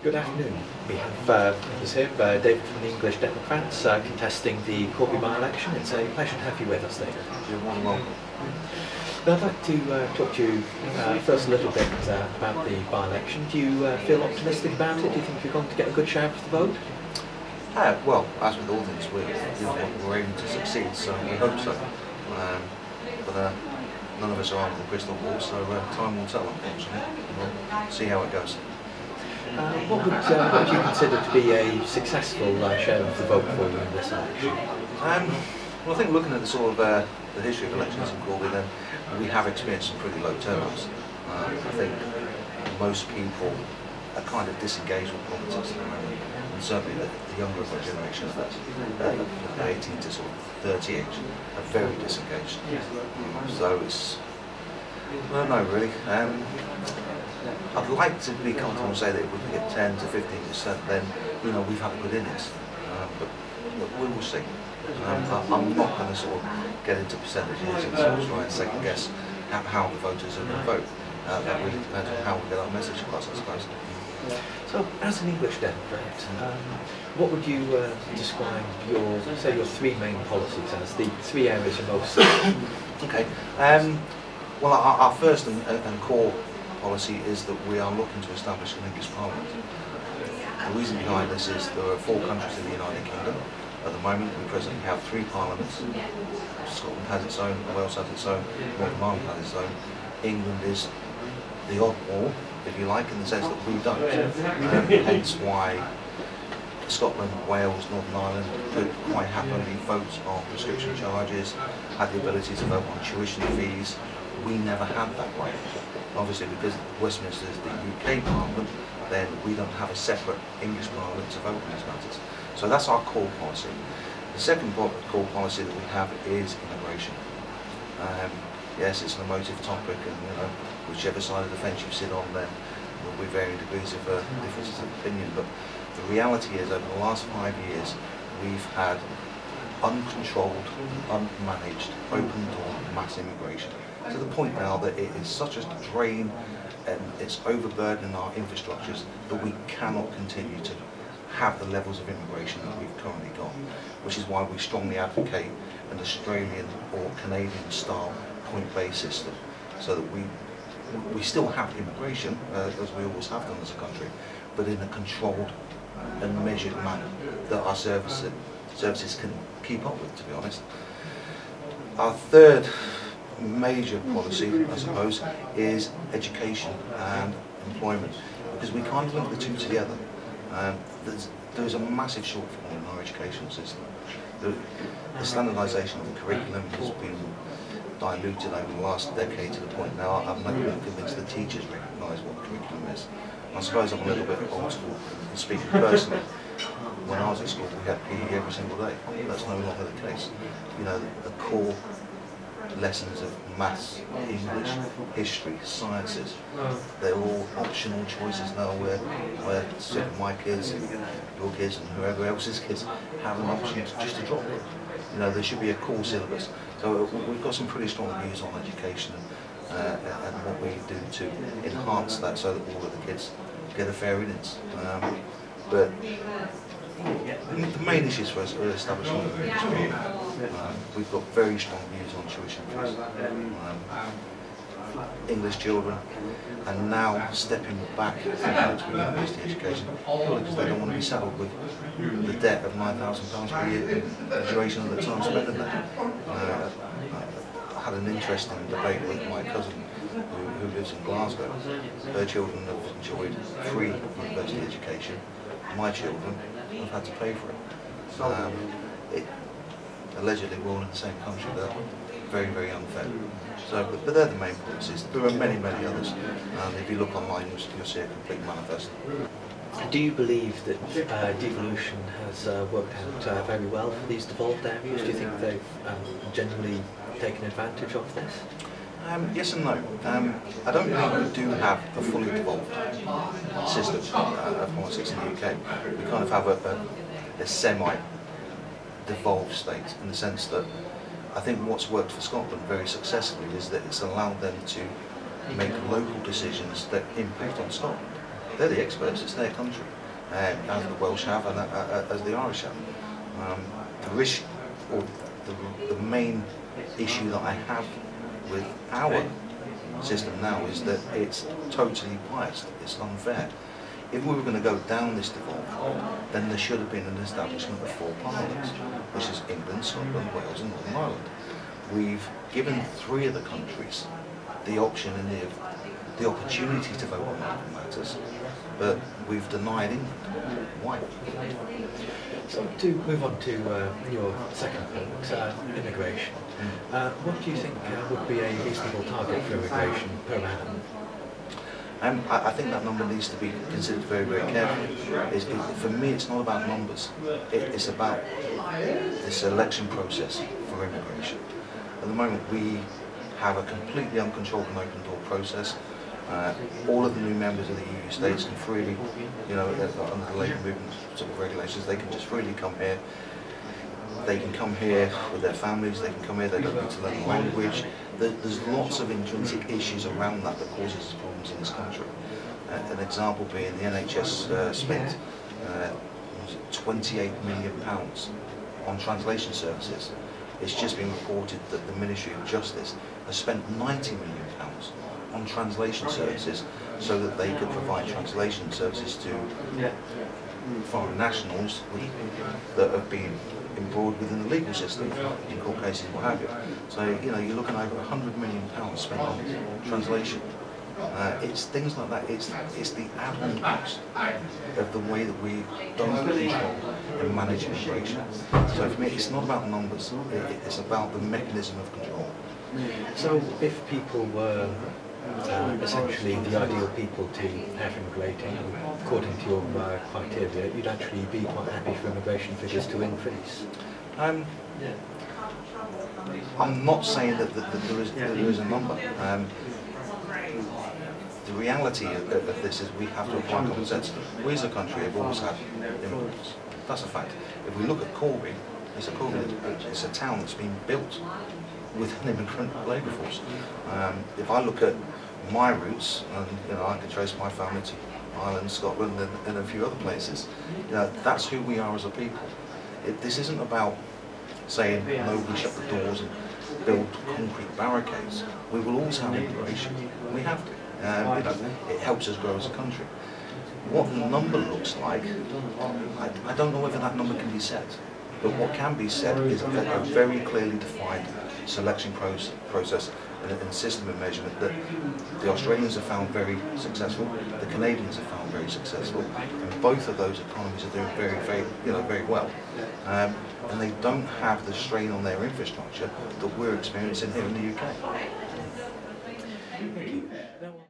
Good afternoon. We have us here, David from the English Democrats, contesting the Corby by-election. It's a pleasure to have you with us, David. You're more than welcome. I'd like to talk to you first a little bit about the by-election. Do you feel optimistic about it? Do you think you're going to get a good share of the vote? Well, as with all things, we're aiming to succeed, so we hope so. But none of us are under the crystal ball, so time will tell, unfortunately. We'll see how it goes. What would you consider to be a successful share of the vote for you in this election? Well, I think looking at the sort of the history of elections in Corby, then we have experienced some pretty low turnouts. I think most people are kind of disengaged with politics at the moment, and certainly the younger generation, that's 18 to sort of 30 age, are very disengaged. So it's, I don't know really. I'd like to be comfortable and say that if we can get 10 to 15%, then we've had a good innings. But we will see. I'm not going to sort of get into percentages and sort of try and second guess how the voters are going to vote. That really depends on how we get our message across, I suppose. So, as an English Democrat, what would you describe your three main policies as, the three areas you're most? Okay. Well, our first and core policy is that we are looking to establish an English Parliament. The reason behind this is there are 4 countries in the United Kingdom. At the moment, we presently have 3 parliaments. Scotland has its own, Wales has its own, Northern Ireland has its own. England is the oddball, if you like, in the sense that we don't. Hence why Scotland, Wales, Northern Ireland could quite happily vote on prescription charges, had the ability to vote on tuition fees. We never had that right. Obviously, because Westminster is the UK Parliament, then we don't have a separate English Parliament to vote on these matters. So that's our core policy. The second core policy that we have is immigration. Yes, it's an emotive topic, and whichever side of the fence you sit on, then there will be varying degrees of differences of opinion. But the reality is, over the last 5 years, we've had uncontrolled, unmanaged, open-door mass immigration, to the point now that it is such a drain and it's overburdening our infrastructures that we cannot continue to have the levels of immigration that we've currently got, which is why we strongly advocate an Australian or Canadian style point-based system, so that we still have immigration, as we always have done as a country, but in a controlled and measured manner that our services can keep up with, to be honest. Our third major policy, I suppose, is education and employment, because we can't link the two together. There's a massive shortfall in our educational system. The standardisation of the curriculum has been diluted over the last decade to the point now I'm not even convinced the teachers recognise what curriculum is. I suppose I'm a little bit old school, speaking personally. When I was at school, we had PE every single day. That's no longer the case. The core lessons of maths, English, history, sciences, they're all optional choices now, where certainly my kids and your kids and whoever else's kids have an option just to drop it. There should be a core syllabus. So we've got some pretty strong views on education and what we do to enhance that, so that all of the kids get a fair innings. But the main issues for us are establishing an English Parliament. We've got very strong views on tuition fees. English children are now stepping back to university education because they don't want to be saddled with the debt of £9,000 per year, the duration of the time spent in that. I had an interesting debate with my cousin who lives in Glasgow. Her children have enjoyed free university education. My children have had to pay for it. Allegedly, we're all in the same country. They're very, very unfair. So, but they're the main policies. There are many, many others. If you look online, you'll see a complete manifesto. Do you believe that devolution has worked out very well for these devolved areas? Do you think they've generally taken advantage of this? Yes and no. I don't think we do have a fully devolved system of politics in the UK. We kind of have a semi-devolved state, in the sense that I think what's worked for Scotland very successfully is that it's allowed them to make local decisions that impact on Scotland. They're the experts, it's their country, as the Welsh have and as the Irish have. The main issue that I have with our system now is that it's totally biased, it's unfair. If we were going to go down this devolve, then there should have been an establishment of 4 parliaments, which is England, Scotland, Wales and Northern Ireland. We've given 3 of the countries the option and the opportunity to vote on local matters, but we've denied England. Why? So to move on to your second point, immigration. What do you think would be a reasonable target for immigration per annum? I think that number needs to be considered very, very carefully. For me, it's not about numbers. It's about the selection process for immigration. At the moment, we have a completely uncontrolled and open door process. All of the new members of the EU states can freely, under the labour movement sort of regulations, they can just freely come here. They can come here with their families, they can come here, they don't need to learn the language. There's lots of intrinsic issues around that causes us problems in this country. An example being the NHS spent £28 million on translation services. It's just been reported that the Ministry of Justice has spent £90 million on translation services so that they could provide translation services to foreign nationals that have been embroiled within the legal system, in court cases, what have you. So, you're looking over £100 million spent on translation. It's things like that. It's the add-on cost of the way that we don't control and manage immigration. So for me, it's not about numbers. It's about the mechanism of control. So if people were essentially the ideal people to have immigrating, according to your criteria, you'd actually be quite happy for immigration figures to increase? I'm not saying that there is a number. The reality of this is we have to apply common sense. We as a country have always had immigrants. That's a fact. If we look at Corby, it's a town that's been built with an immigrant labour force. If I look at my roots, and I can trace my family to Ireland, Scotland, and a few other places. That's who we are as a people. This isn't about saying no, we shut the doors and build concrete barricades. We will always have immigration. We have to. It helps us grow as a country. What the number looks like, I don't know whether that number can be set. But what can be said is a very clearly defined selection process and system of measurement that the Australians have found very successful, the Canadians have found very successful, and both of those economies are doing very well. And they don't have the strain on their infrastructure that we're experiencing here in the UK. Thank you.